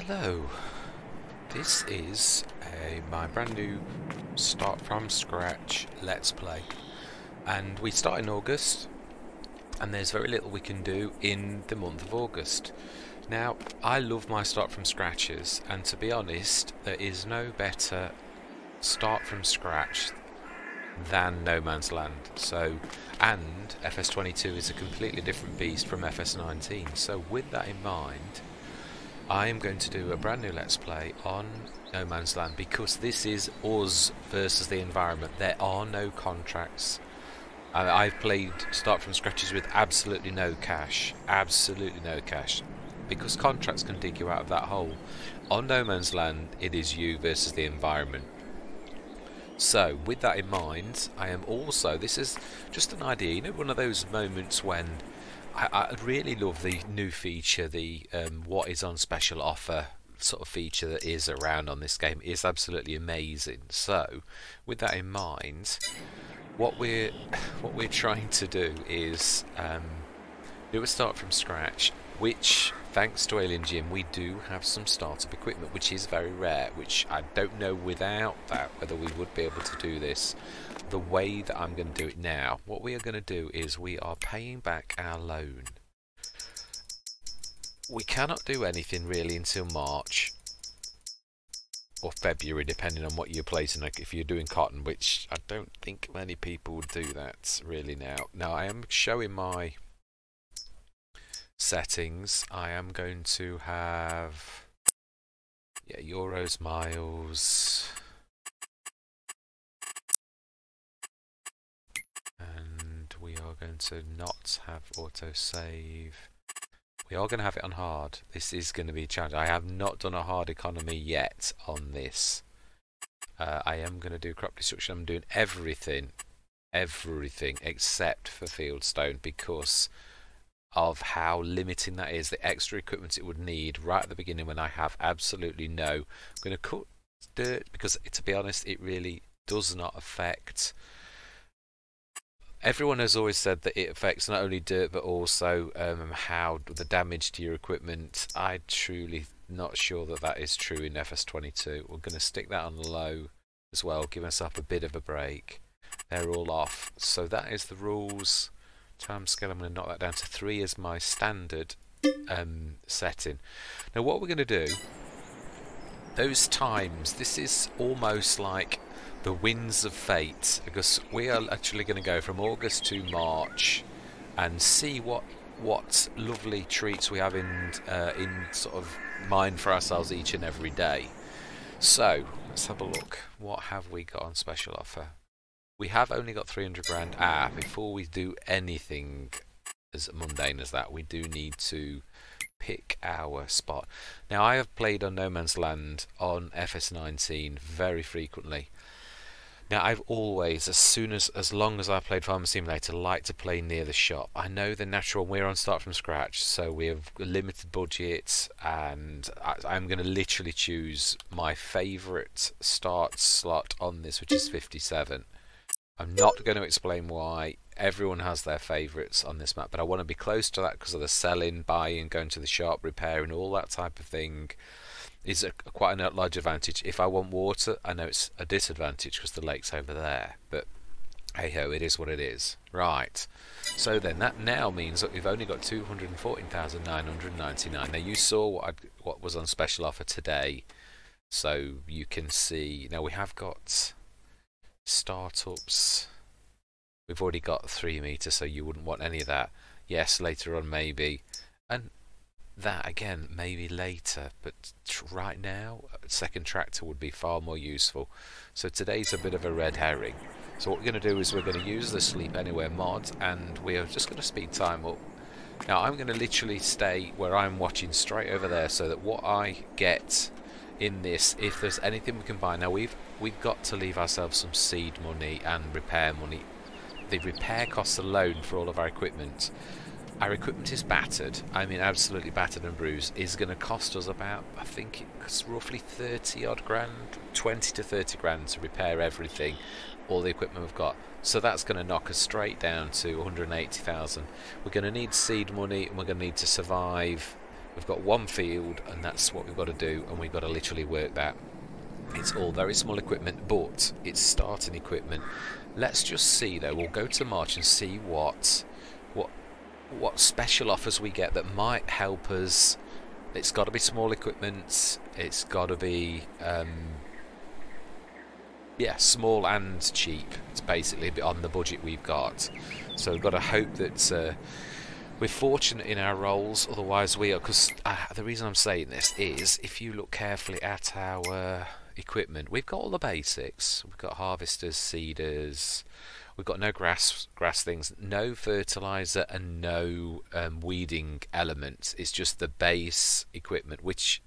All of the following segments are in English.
Hello, this is my brand new start from scratch Let's Play, and we start in August and there's very little we can do in the month of August. Now, I love my start from scratches, and to be honest, there is no better start from scratch than No Man's Land. And FS22 is a completely different beast from FS19, so with that in mind, I am going to do a brand new Let's Play on No Man's Land because this is us versus the environment. There are no contracts. I've played start from scratches with absolutely no cash, because contracts can dig you out of that hole. On No Man's Land, it is you versus the environment. So, with that in mind, I am also, this is just an idea, you know, one of those moments when I really love the new feature, the what is on special offer sort of feature that is around on this game. Is absolutely amazing. So, with that in mind, what we're trying to do is do a start from scratch, which, thanks to Alien Gym, we do have some startup equipment, which is very rare, which I don't know without that whether we would be able to do this the way that I'm going to do it now. What we are going to do is we are paying back our loan. We cannot do anything really until March or February, depending on what you're placing. Like if you're doing cotton, which I don't think many people would do that really now. Now I am showing my settings. I am going to have euros, miles, and we are going to not have autosave. We are going to have it on hard. This is going to be a challenge. I have not done a hard economy yet on this. I am going to do crop destruction. I'm doing everything except for fieldstone because of how limiting that is, the extra equipment it would need right at the beginning when I have absolutely no. I'm going to cut dirt because, to be honest, it really does not affect. Everyone has always said that it affects not only dirt but also how the damage to your equipment. I'm truly not sure that that is true in FS22. We're going to stick that on low as well, give myself a bit of a break. They're all off. So that is the rules. Time scale, I'm going to knock that down to 3 as my standard setting. Now what we're going to do, those times, this is almost like the winds of fate, because we are actually going to go from August to March and see what lovely treats we have in sort of mind for ourselves each and every day. So let's have a look. What have we got on special offer? We have only got 300 grand. Before we do anything as mundane as that, we do need to pick our spot. Now I have played on No Man's Land on FS19 very frequently. Now I've always, as long as I've played Farming Simulator, liked to play near the shop. I know the natural, we're on start from scratch, so we have a limited budget, and I'm going to literally choose my favourite start slot on this, which is 57. I'm not going to explain why. Everyone has their favourites on this map, but I want to be close to that because of the selling, buying, going to the shop, repairing, all that type of thing is quite a large advantage. If I want water, I know it's a disadvantage because the lake's over there, but hey ho, it is what it is. Right, so then that now means that we've only got 214,999. Now you saw what was on special offer today, so you can see. Now we have got startups. We've already got 3 meters, so you wouldn't want any of that. Yes, later on maybe, and that again maybe later, but right now second tractor would be far more useful. So today's a bit of a red herring. So what we're going to do is we're going to use the Sleep Anywhere mod, and we are just going to speed time up. Now I'm going to literally stay where I'm watching straight over there, so that what I get in this, if there's anything we can buy. Now we've got to leave ourselves some seed money and repair money. The repair costs alone for all of our equipment. Our equipment is battered, I mean absolutely battered and bruised, is going to cost us about, I think it's roughly 30 odd grand, 20 to 30 grand to repair everything, all the equipment we've got. So that's going to knock us straight down to 180,000. We're going to need seed money, and we're going to need to survive We've got one field, and that's what we've got to do, and we've got to literally work that. It's all very small equipment, but it's starting equipment. Let's just see though. We'll go to March and see what special offers we get that might help us. It's got to be small equipment. It's got to be yeah, small and cheap. It's basically on the budget we've got. So we've got to hope that we're fortunate in our roles. Otherwise, we are. Because the reason I'm saying this is, if you look carefully at our equipment, we've got all the basics. We've got harvesters, seeders. We've got no grass things, no fertilizer, and no weeding elements. It's just the base equipment, which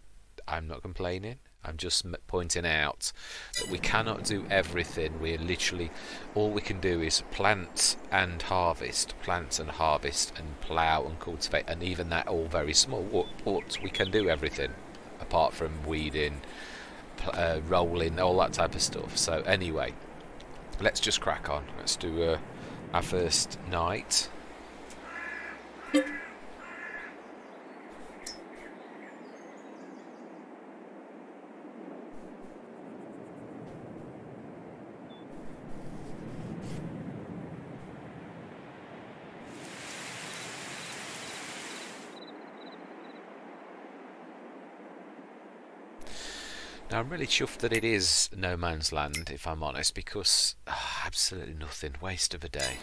I'm not complaining. I'm just pointing out that we cannot do everything. We're literally, all we can do is plant and harvest, and plough and cultivate, and even that all very small. But we can do everything apart from weeding, rolling, all that type of stuff. So anyway, let's just crack on. Let's do our first night. Now, I'm really chuffed that it is no man's land, if I'm honest, because absolutely nothing, waste of a day.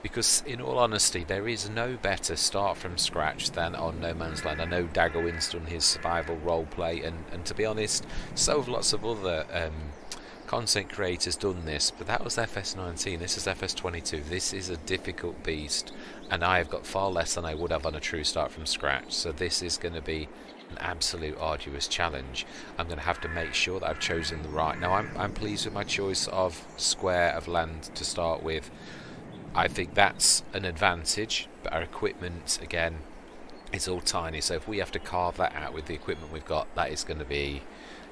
Because, in all honesty, there is no better start from scratch than on No Man's Land. I know Daggerwin's done his survival roleplay, and to be honest, so have lots of other content creators done this, but that was FS19, this is FS22. This is a difficult beast, and I have got far less than I would have on a true start from scratch, so this is going to be an absolute arduous challenge. I'm going to have to make sure that I've chosen the right. Now I'm pleased with my choice of square of land to start with. I think that's an advantage, but our equipment again is all tiny, so if we have to carve that out with the equipment we've got, that is going to be,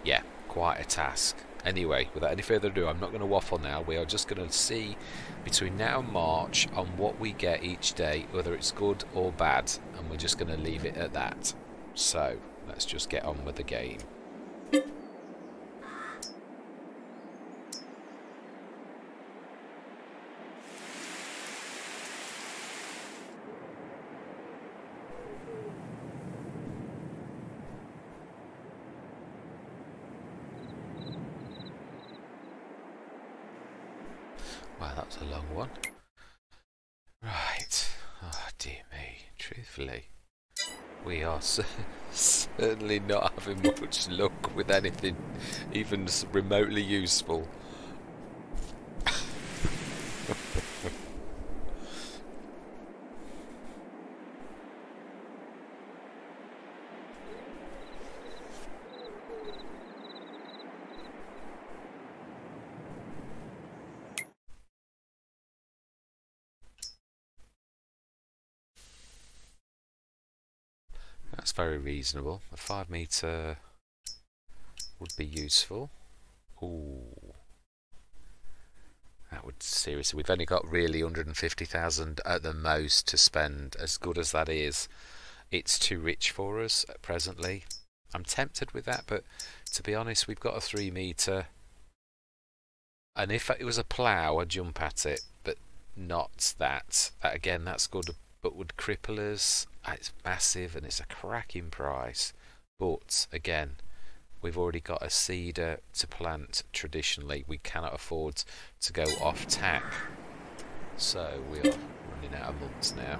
yeah, quite a task. Anyway, without any further ado, I'm not going to waffle now. We are just going to see between now and March on what we get each day, whether it's good or bad, and we're just going to leave it at that. So let's just get on with the game. Wow, that was a long one. Right. Oh dear me. Truthfully, we are certainly not having much luck with anything even remotely useful. That's very reasonable. A 5 metre would be useful. Ooh. That would seriously, we've only got really 150,000 at the most to spend. As good as that is, it's too rich for us presently. I'm tempted with that, but to be honest, we've got a 3 metre, and if it was a plough, I'd jump at it, but not that. Again, that's good, but would cripple us. It's massive and it's a cracking price, but again, we've already got a seeder to plant. Traditionally, we cannot afford to go off tack, so we are running out of months now.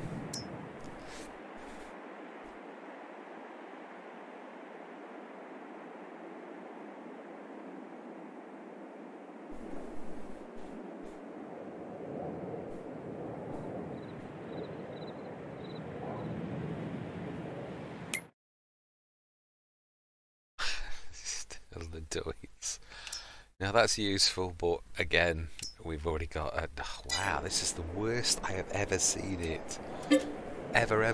The doits. Now that's useful, but again, we've already got a, oh, wow, this is the worst I have ever seen it. Ever.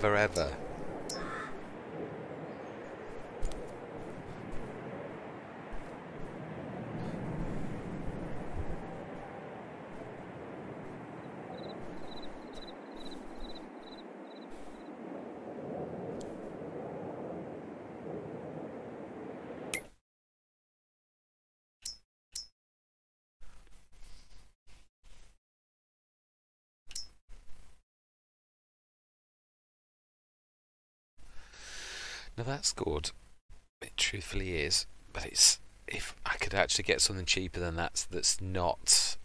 Now that's good. It truthfully is, but it's if I could actually get something cheaper than that, that's not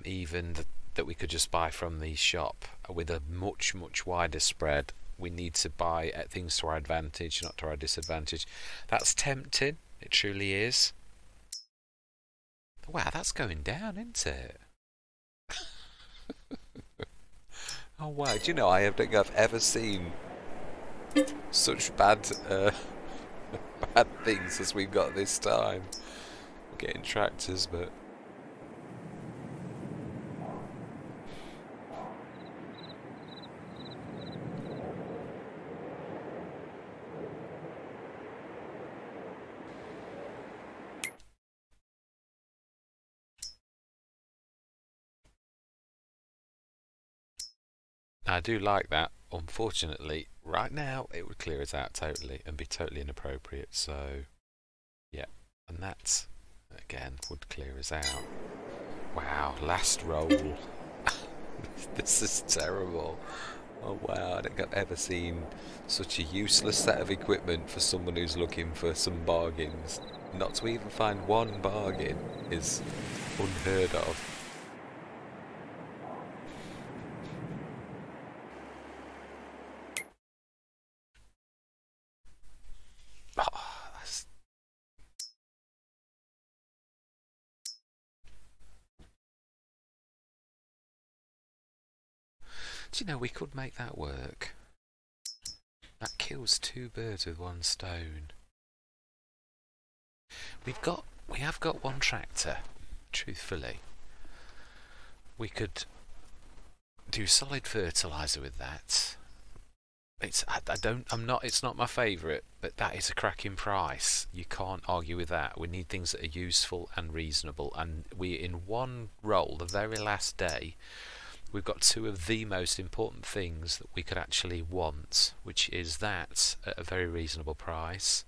even that we could just buy from the shop with a much wider spread. We need to buy things to our advantage, not to our disadvantage. That's tempting. It truly is. Wow, that's going down, isn't it? Oh wow! Do you know, I don't think I've ever seen such bad bad things as we've got this time. We're getting tractors, but I do like that. Unfortunately, right now it would clear us out totally and be totally inappropriate. So, yeah, and that again would clear us out. Wow, last roll. This is terrible. Oh wow, I don't think I've ever seen such a useless set of equipment for someone who's looking for some bargains. Not to even find one bargain is unheard of. Do you know, we could make that work? That kills two birds with one stone. We have got one tractor, truthfully. We could do solid fertilizer with that. It's not my favourite, but that is a cracking price. You can't argue with that. We need things that are useful and reasonable, and we, in one roll, the very last day, we've got two of the most important things that we could actually want, which is that at a very reasonable price,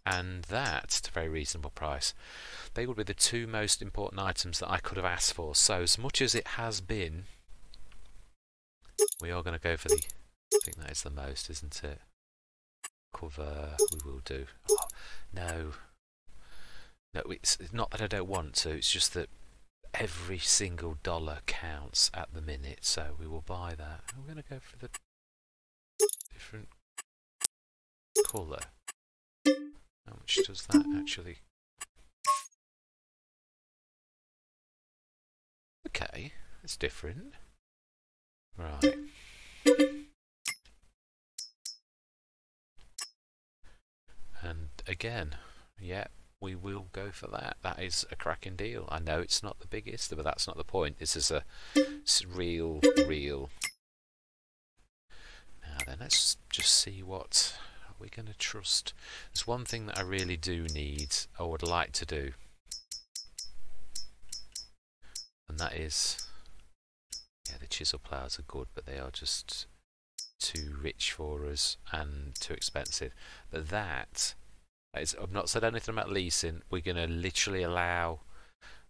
and that at a very reasonable price. They would be the two most important items that I could have asked for. So as much as it has been, we are going to go for the, I think that is the most, isn't it? Cover, we will do. Oh, no, it's not that I don't want to, it's just that every single dollar counts at the minute, so we will buy that. I'm going to go for the different colour. How much does that actually? Okay, it's different. Right. And again, yeah, we will go for that. That is a cracking deal. I know it's not the biggest, but that's not the point. This is a real. Now then, let's just see what are we going to trust. There's one thing that I really do need, or would like to do, and that is, yeah, the chisel ploughs are good, but they are just too rich for us and too expensive. But that is, I've not said anything about leasing. We're going to literally allow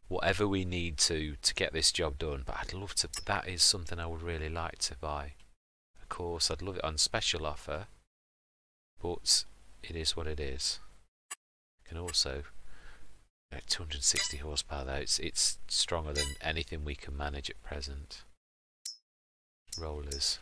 whatever we need to get this job done, but I'd love to, that is something I would really like to buy. Of course, I'd love it on special offer, but it is what it is. You can also, 260 horsepower though, it's stronger than anything we can manage at present. Rollers.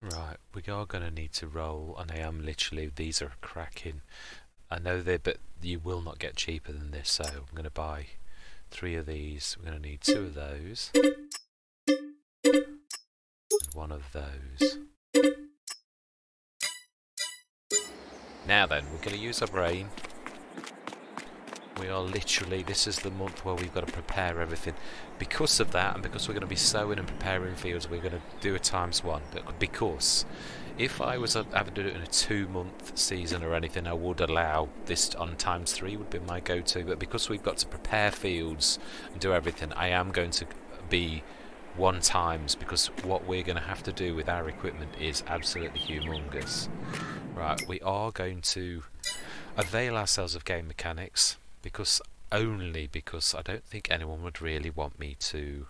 Right, we are going to need to roll, and I am literally, these are cracking. I know they, but you will not get cheaper than this, so I'm going to buy 3 of these. We're going to need 2 of those, and 1 of those. Now then, we're going to use our brain. We are literally, this is the month where we've got to prepare everything. Because of that, and because we're going to be sowing and preparing fields, we're going to do a ×1. But because If I was having to do it in a 2-month season or anything, I would allow this on ×3 would be my go-to, but because we've got to prepare fields and do everything, I am going to be 1x, because what we're going to have to do with our equipment is absolutely humongous. Right, we are going to avail ourselves of game mechanics, only because I don't think anyone would really want me to...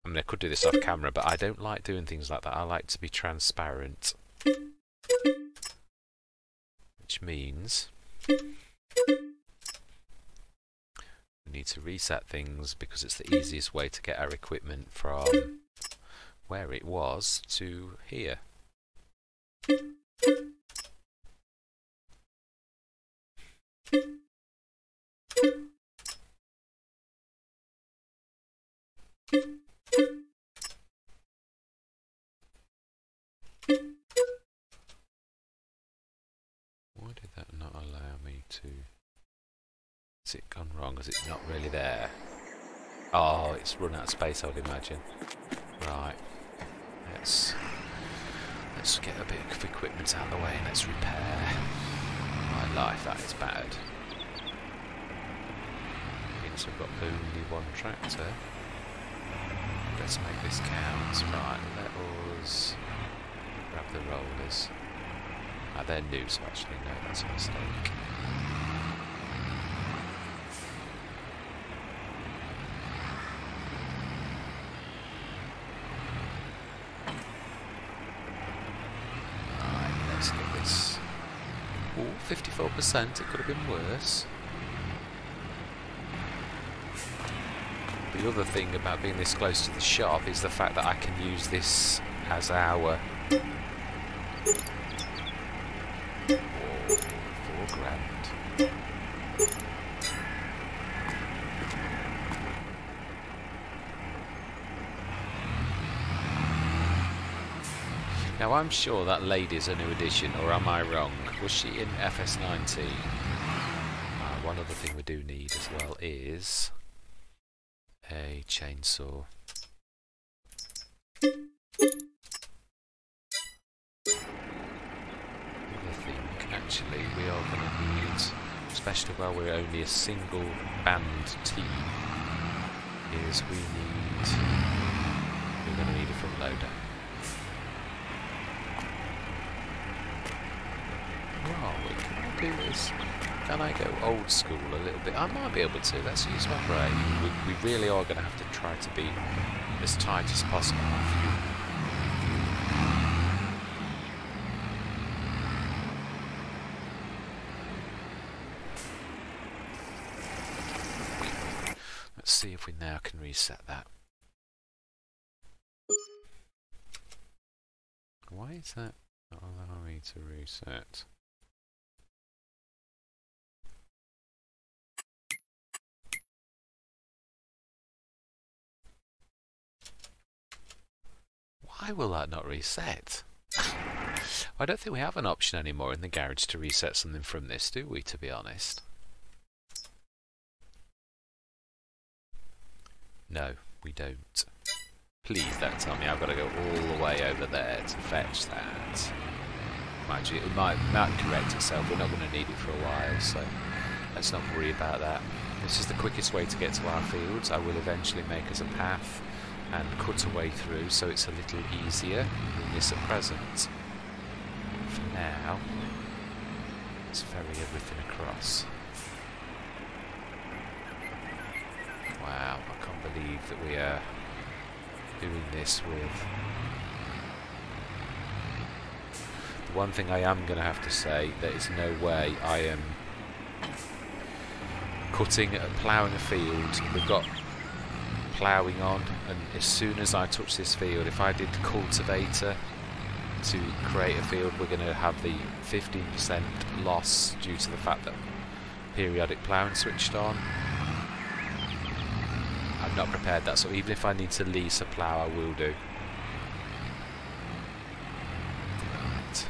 I mean, I could do this off camera, but I don't like doing things like that. I like to be transparent. Which means we need to reset things, because it's the easiest way to get our equipment from where it was to here. Why did that not allow me to... Has it gone wrong? Is it not really there? Oh, it's run out of space, I would imagine. Right. Let's get a bit of equipment out of the way and let's repair. My life, that is bad. Means we've got only one tractor. Let's make this count. Right, let us grab the rollers. Ah, they're new, so actually, no, that's a mistake. Right, let's get this. Oh, 54%, it could have been worse. The other thing about being this close to the shop is the fact that I can use this as our... 4 grand. Now I'm sure that lady's a new addition, or am I wrong? Was she in FS19? One other thing we do need as well is a chainsaw. Actually, we are going to need, especially while we're only a single band team, we're going to need a front loader. Right, can I do this? Can I go old school a little bit? I might be able to. Let's use my brain. We really are going to have to try to be as tight as possible. Let's see if we now can reset that. Why is that not allowing me to reset? Why will that not reset? I don't think we have an option anymore in the garage to reset something from this, do we, to be honest? No, we don't. Please don't tell me I've got to go all the way over there to fetch that. Mind you, it might correct itself. We're not going to need it for a while, so let's not worry about that. This is the quickest way to get to our fields. I will eventually make us a path and cut a way through, so it's a little easier than this at present. For now, let's ferry everything across. Wow, I can't believe that we are doing this with... The one thing I am going to have to say, there is no way I am ploughing a field. We've got ploughing on, and as soon as I touch this field, if I did cultivator to create a field, we're going to have the 15% loss due to the fact that periodic ploughing switched on. I'm not prepared that, so even if I need to lease a plough, I will do. Right.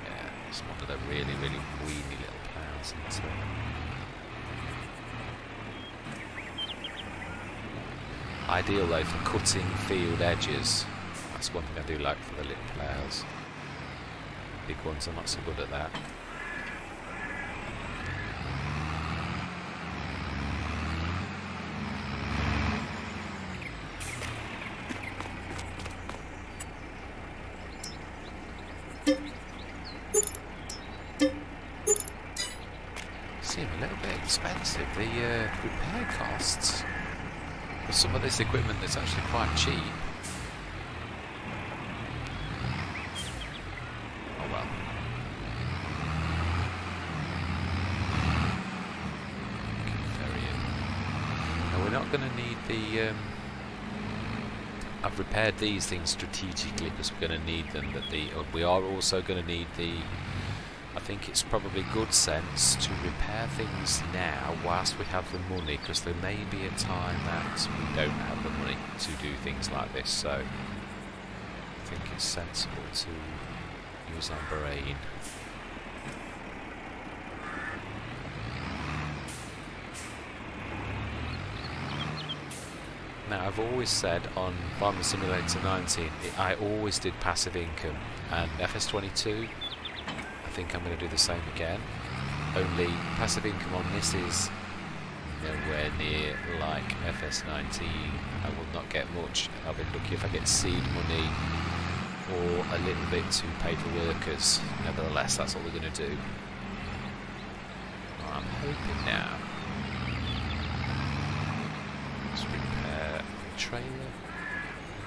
Yeah, it's one of the really, really weeny little ploughs, isn't it? Ideal though for cutting field edges. That's one thing I do like for the little ploughs. Big ones are not so good at that. Seem a little bit expensive, the repair costs for some of this equipment that's actually quite cheap. Oh well. Now we're not going to need the I've repaired these things strategically because we're going to need them, but we are also going to need the, I think it's probably good sense to repair things now whilst we have the money, because there may be a time that we don't have the money to do things like this, so I think it's sensible to use our brain. Now, I've always said on Farming Simulator 19, I always did passive income, and FS22, I think I'm going to do the same again. Only passive income on this is nowhere near like FS19. I will not get much. I'll be lucky if I get seed money or a little bit to pay for workers. Nevertheless, that's what we're going to do. I'm hoping now. Let's repair the trailer.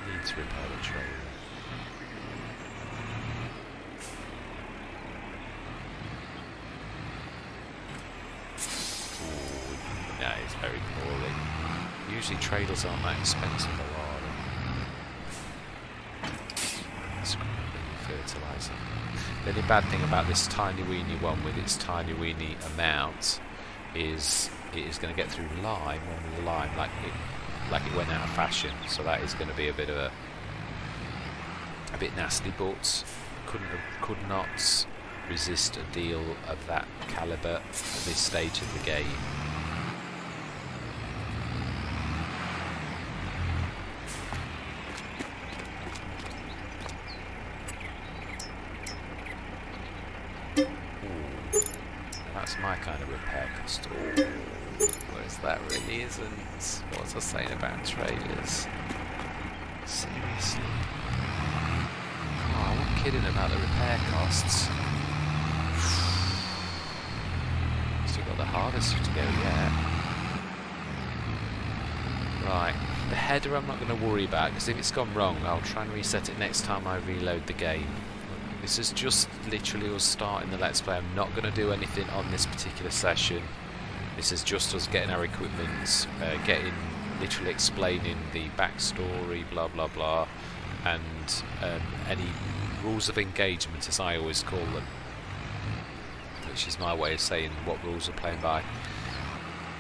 We need to repair the trailer. Ooh, that is very poorly. Usually trailers aren't that expensive, are they? Scrapping fertiliser. The only bad thing about this tiny weeny one with its tiny weeny amount is it is going to get through lime when the lime like it went out of fashion, so that is going to be a bit of a bit nasty, but could not resist a deal of that calibre at this stage of the game. That's my kind of repair cost. Whereas that really isn't. What was I saying about trailers? Seriously? Oh, I wasn't kidding about the repair costs. Still got the harvest to go yet. Right, the header I'm not going to worry about, because if it's gone wrong I'll try and reset it next time I reload the game. This is just literally us starting the Let's Play. I'm not going to do anything on this particular session. This is just us getting our equipment, literally explaining the backstory, blah blah blah, and any rules of engagement, as I always call them, which is my way of saying what rules we're playing by.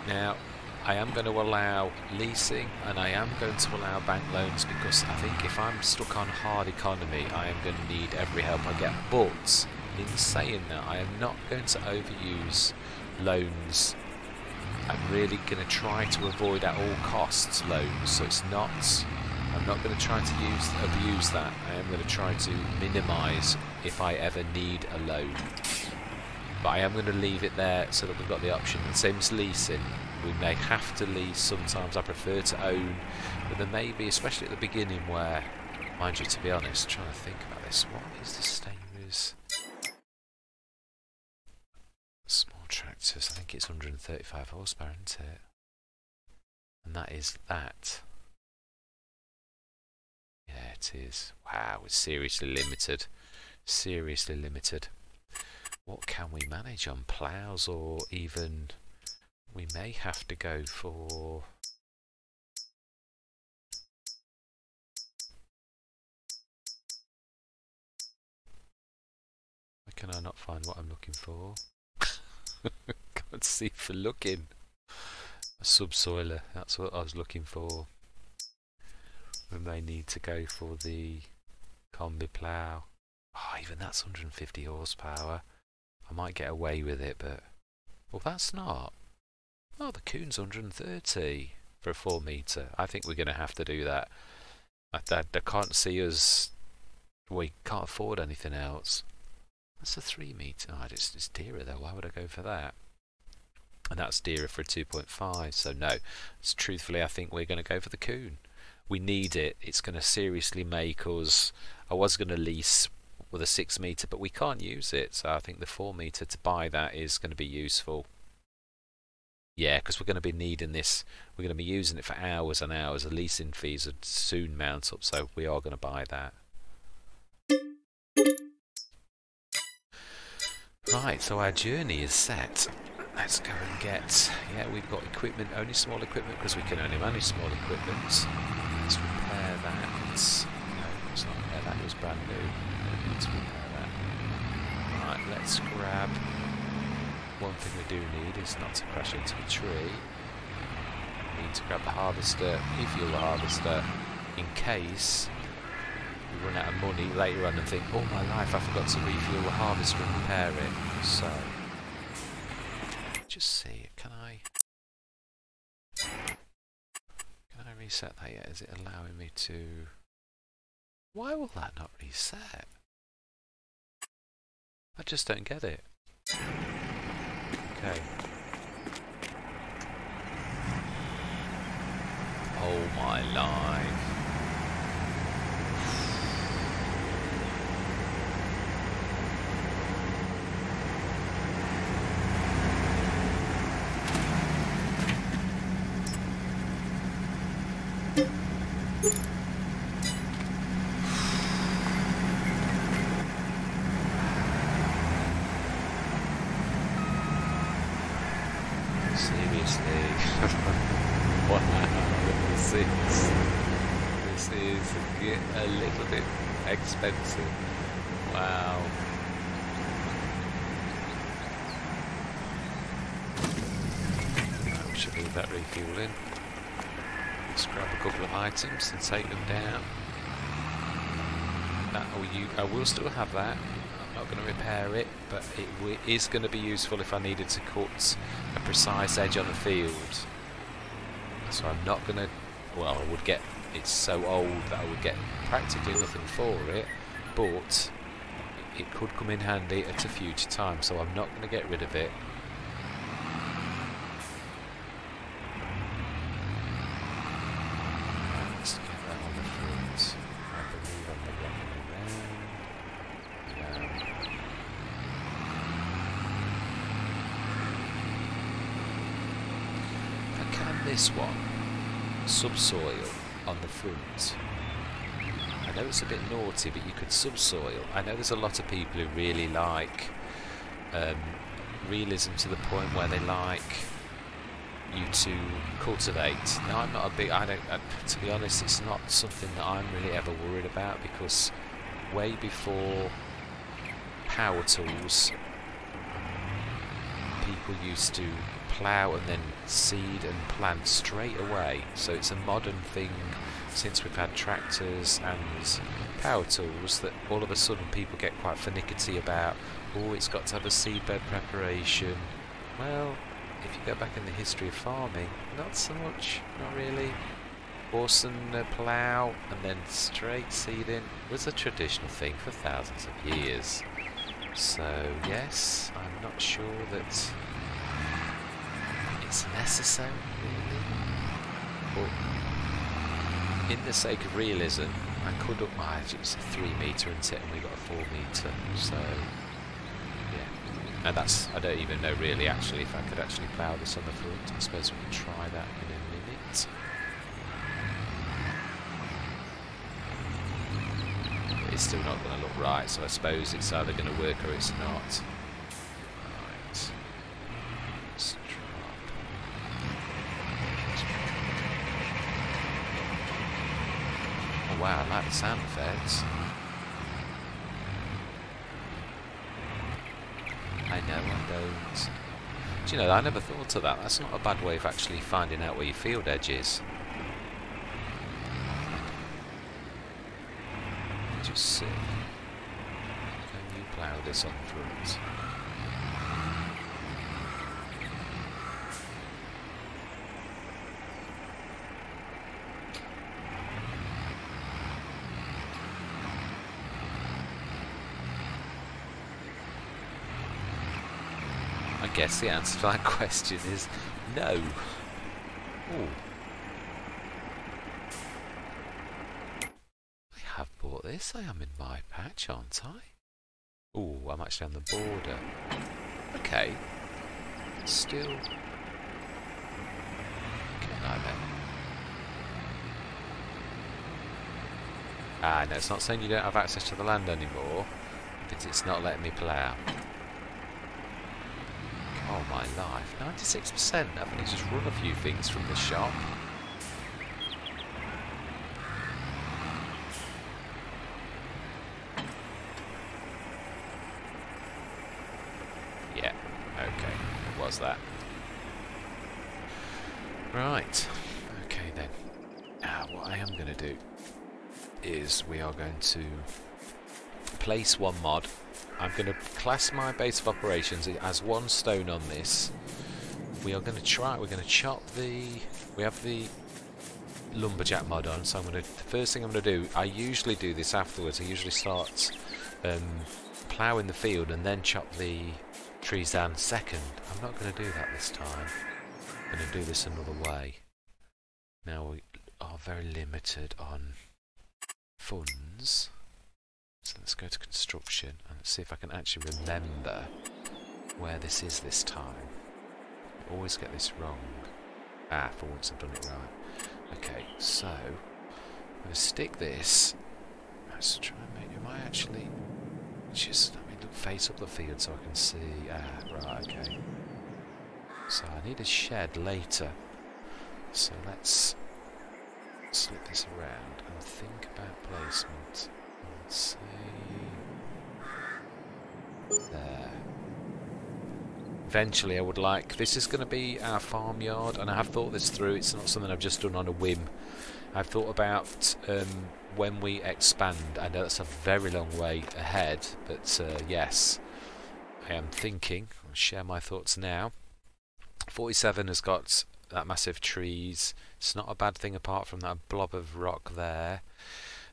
Now, I am going to allow leasing and I am going to allow bank loans, because I think if I'm stuck on hard economy I am going to need every help I get. But in saying that, I am not going to overuse loans. I'm really going to try to avoid at all costs loans, so I'm not going to try to abuse that. I am going to try to minimise if I ever need a loan. But I am going to leave it there so that we've got the option. The same as leasing. We may have to lease sometimes. I prefer to own, but there may be, especially at the beginning, where, mind you, to be honest, trying to think about this, what is the Steyer's small tractors? I think it's 135 horsepower, isn't it? And that is that. Yeah, it is. Wow, it's seriously limited. Seriously limited. What can we manage on ploughs, or even we may have to go for why can I not find what I'm looking for? Can't see for looking. A subsoiler, that's what I was looking for. We may need to go for the combi plough. Oh, even that's 150 horsepower. I might get away with it, but well, that's not. Oh, the Kuhn's 130 for a 4 metre. I think we're going to have to do that. I can't see us. We can't afford anything else. That's a 3 metre. Oh, it's dearer though. Why would I go for that? And that's dearer for a 2.5. So no, truthfully, I think we're going to go for the Coon. We need it. It's going to seriously make us. I was going to lease with a 6 metre, but we can't use it. So I think the 4 metre to buy that is going to be useful. Yeah, because we're going to be needing this. We're going to be using it for hours and hours. The leasing fees would soon mount up, so we are going to buy that. Right, so our journey is set. Let's go and get... Yeah, we've got equipment, only small equipment, because we can only manage small equipment. Let's repair that. No, let's not repair that. It was brand new. No need to repair that. Right, let's grab... One thing we do need is not to crash into a tree. We need to grab the harvester, refuel the harvester, in case we run out of money later on and think, oh my life, I forgot to refuel the harvester and repair it. So, just see, can I reset that yet? Is it allowing me to... Why will that not reset? I just don't get it. Okay. Oh my life. This is a little bit expensive. Wow. We should leave that refueling. Let's grab a couple of items and take them down. I will still have that. I'm not going to repair it, but it is going to be useful if I needed to cut a precise edge on the field. So I'm not going to, well, I would get, it's so old that I would get practically nothing for it, but it could come in handy at a future time, so I'm not going to get rid of it. Let's get that on the front. I believe I'm the wrong way round. I can this one. Subsoil on the front. I know it's a bit naughty, but you could subsoil. I know there's a lot of people who really like realism to the point where they like you to cultivate. Now I'm not a big, to be honest, it's not something that I'm really ever worried about, because way before power tools, people used to plough and then seed and plant straight away. So it's a modern thing since we've had tractors and power tools that all of a sudden people get quite finicky about, oh, it's got to have a seedbed preparation. Well, if you go back in the history of farming, not so much, not really. Horse and plough and then straight seeding was a traditional thing for thousands of years. So yes, I'm not sure that it's necessary, really. But in the sake of realism, I could up my, it's a 3 metre and we got a 4 metre, so yeah. And that's, I don't even know really actually if I could actually plough this on the front. I suppose we can try that in a minute. But it's still not going to look right, so I suppose it's either going to work or it's not. Right. Let's drop. Oh wow, I like the sound effects. I know I don't. Do you know, I never thought of that. That's not a bad way of actually finding out where your field edge is. Just sick. Can you plough this on front? I guess the answer to that question is no. Ooh. I have bought this. I am in my patch, aren't I? Ooh, I'm actually on the border. Okay. Still... Okay, no then. Ah, no, it's not saying you don't have access to the land anymore, but it's not letting me plough. Oh my life, 96%. I've only just run a few things from the shop. Yeah, okay, what was that? Right, okay then. What I am going to do is we are going to place one mod. I'm going to class my base of operations as one stone on this. We are going to try, we're going to chop the, we have the lumberjack mod on, so I'm going to, the first thing I'm going to do, I usually do this afterwards, I usually start ploughing the field and then chop the trees down second. I'm not going to do that this time. I'm going to do this another way. Now we are very limited on funds. So let's go to construction and let's see if I can actually remember where this is this time. I always get this wrong. For once I've done it right. Okay, so I'm going to stick this. Let's try and make. Am I actually just let me look face up the field so I can see? Right, okay. So I need a shed later. So let's slip this around and think about placement. Let's see. There. Eventually I would like, this is going to be our farmyard, and I have thought this through. It's not something I've just done on a whim. I've thought about when we expand, I know that's a very long way ahead, but yes, I am thinking, I'll share my thoughts now. 47 has got that massive trees. It's not a bad thing apart from that blob of rock there.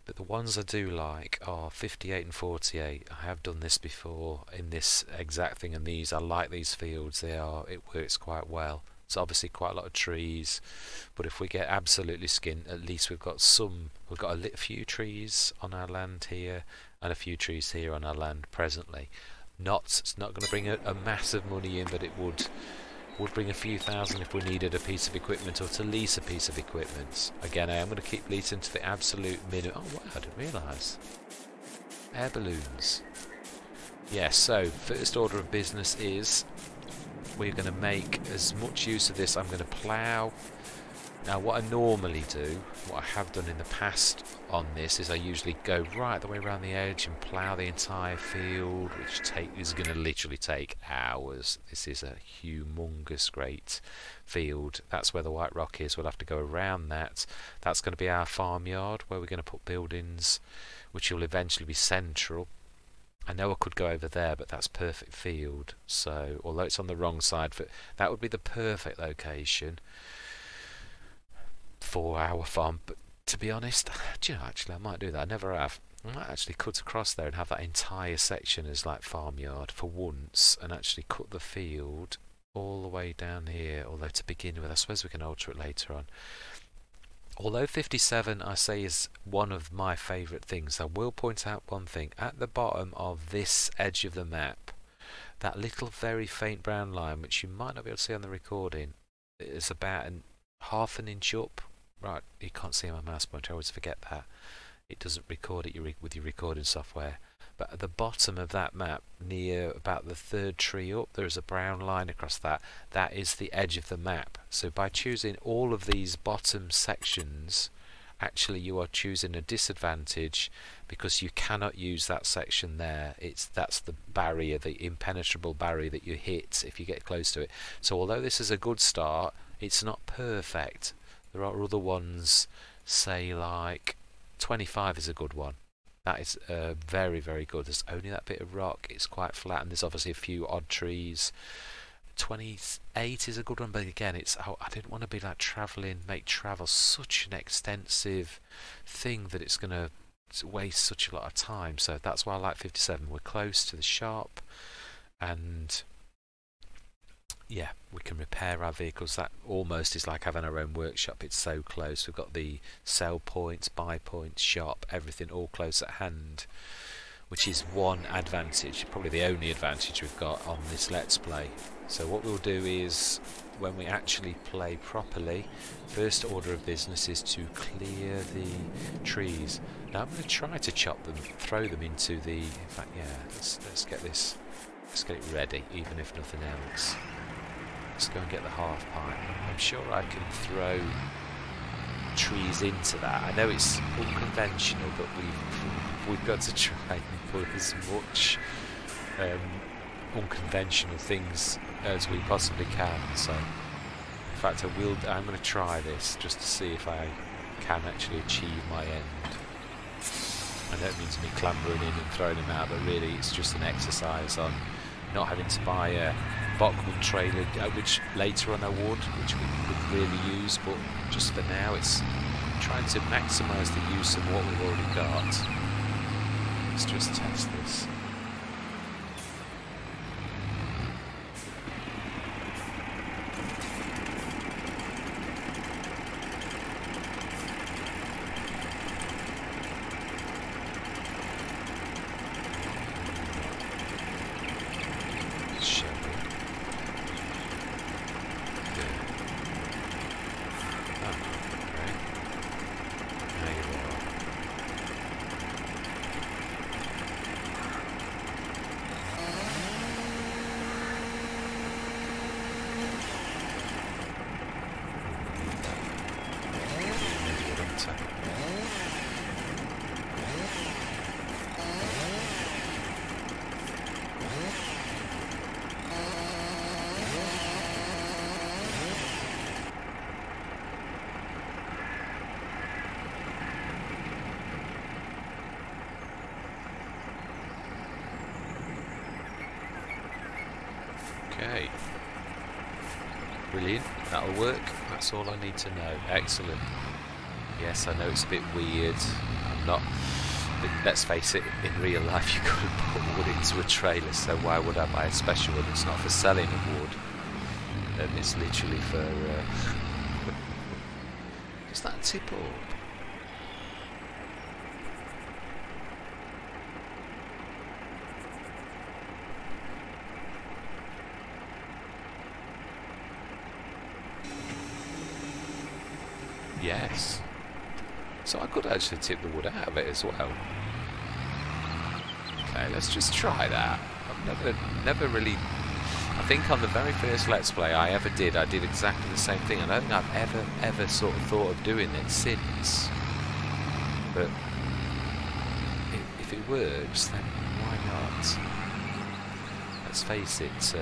But the ones I do like are 58 and 48. I have done this before in this exact thing, and these, I like these fields. It works quite well. It's obviously quite a lot of trees, but if we get absolutely skint, at least we've got a few trees on our land here and a few trees here on our land presently. It's not going to bring a massive money in, but it would bring a few thousand if we needed a piece of equipment or to lease a piece of equipment. Again, I am going to keep leasing to the absolute minimum. Oh wow, I didn't realise. Air balloons. Yes, so first order of business is we're going to make as much use of this. I'm going to plough. Now what I normally do, what I have done in the past on this, is I usually go right the way around the edge and plough the entire field, which is going to literally take hours. This is a humongous great field. That's where the white rock is. We'll have to go around that. That's going to be our farmyard, where we're going to put buildings, which will eventually be central. I know I could go over there, but that's perfect field. So although it's on the wrong side, that would be the perfect location for our farm. But to be honest, do you know, actually I might do that. I never have. I might actually cut across there and have that entire section as like farmyard for once, and actually cut the field all the way down here. Although to begin with, I suppose we can alter it later on. Although 57 I say is one of my favourite things, I will point out one thing. At the bottom of this edge of the map, that little very faint brown line, which you might not be able to see on the recording, is about half an inch up. Right, you can't see my mouse pointer, I always forget that. It doesn't record it with your recording software. But at the bottom of that map, near about the third tree up, there is a brown line across that. That is the edge of the map. So by choosing all of these bottom sections, actually you are choosing a disadvantage, because you cannot use that section there. That's the barrier, the impenetrable barrier that you hit if you get close to it. So although this is a good start, it's not perfect. There are other ones, say like 25 is a good one. That is very, very good. There's only that bit of rock. It's quite flat, and there's obviously a few odd trees. 28 is a good one, but again, I didn't want to be like make travel such an extensive thing that it's going to waste such a lot of time. So that's why I like 57. We're close to the shop, and yeah, we can repair our vehicles. That almost is like having our own workshop. It's so close. We've got the sell points, buy points, shop, everything all close at hand, which is one advantage, probably the only advantage we've got on this Let's Play. So what we'll do is, when we actually play properly, first order of business is to clear the trees. Now I'm going to try to chop them, throw them into the... In fact, yeah, let's get this... Let's get it ready, even if nothing else. Let's go and get the half pipe. I'm sure I can throw trees into that. I know it's unconventional, but we've got to try and put as much unconventional things as we possibly can. So, in fact, I'm going to try this just to see if I can actually achieve my end. I know it means me clambering in and throwing them out, but really it's just an exercise on not having to buy a Bachmann trailer, which later on I would, which we would really use, but just for now it's trying to maximise the use of what we've already got. Let's just test this. Okay, brilliant, that'll work, that's all I need to know. Excellent. Yes, I know it's a bit weird, I'm not, but let's face it, in real life you couldn't put wood into a trailer, so why would I buy a special one? It's not for selling of wood, it's literally for does that tip up? Yes. So I could actually tip the wood out of it as well. Okay, let's just try that. I've never really... I think on the very first Let's Play I ever did, I did exactly the same thing. I don't think I've ever sort of thought of doing it since. But if it works, then why not? Let's face it,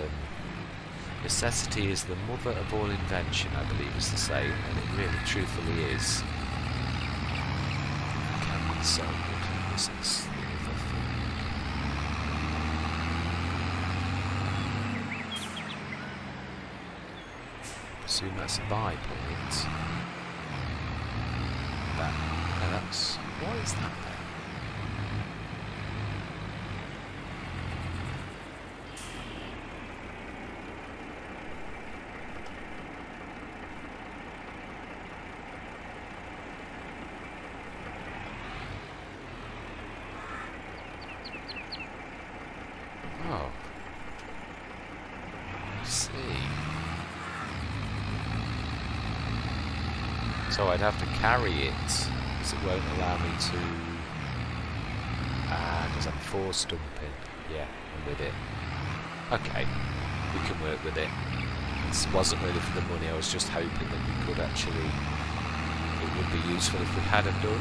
necessity is the mother of all invention, I believe is the saying, and it really truthfully is. Can be so good. This is the other thing. Assume that's a buy point. That's... What is that then? Oh. I see. So I'd have to carry it, because it won't allow me to... because I'm force dumping. Yeah, I'm with it. Okay, we can work with it. It wasn't really for the money, I was just hoping that we could actually... It would be useful if we had it done.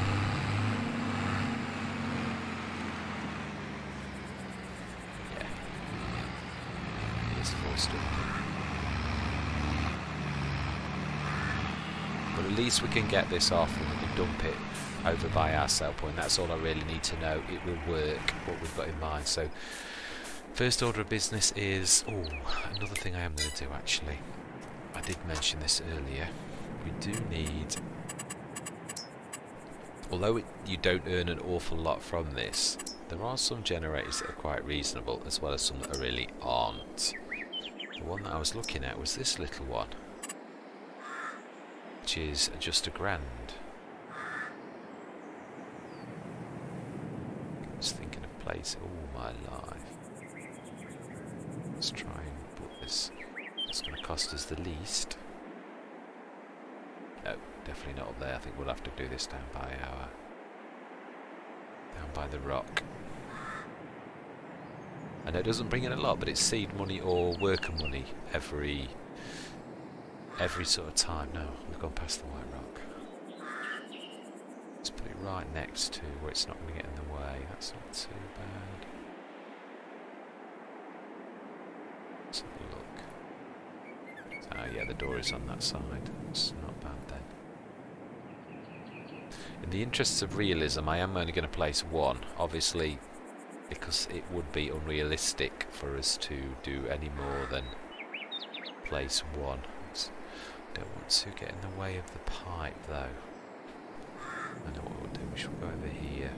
But at least we can get this off and we can dump it over by our sell point. That's all I really need to know. It will work, what we've got in mind. So first order of business is... Oh, another thing I am going to do actually. I did mention this earlier. We do need... Although you don't earn an awful lot from this, there are some generators that are quite reasonable, as well as some that really aren't. The one that I was looking at was this little one, which is just £1,000. I was thinking of place all my life. Let's try and put this. It's going to cost us the least. No, definitely not up there. I think we'll have to do this down by the rock. I know it doesn't bring in a lot, but it's seed money or worker money every sort of time. No, we've gone past the white rock. Let's put it right next to where it's not going to get in the way. That's not too bad. Let's have a look. Oh yeah, the door is on that side. It's not bad then. In the interests of realism, I am only going to place one, obviously, because it would be unrealistic for us to do any more than place one. Don't want to get in the way of the pipe though. I know what we'll do, we should go over here.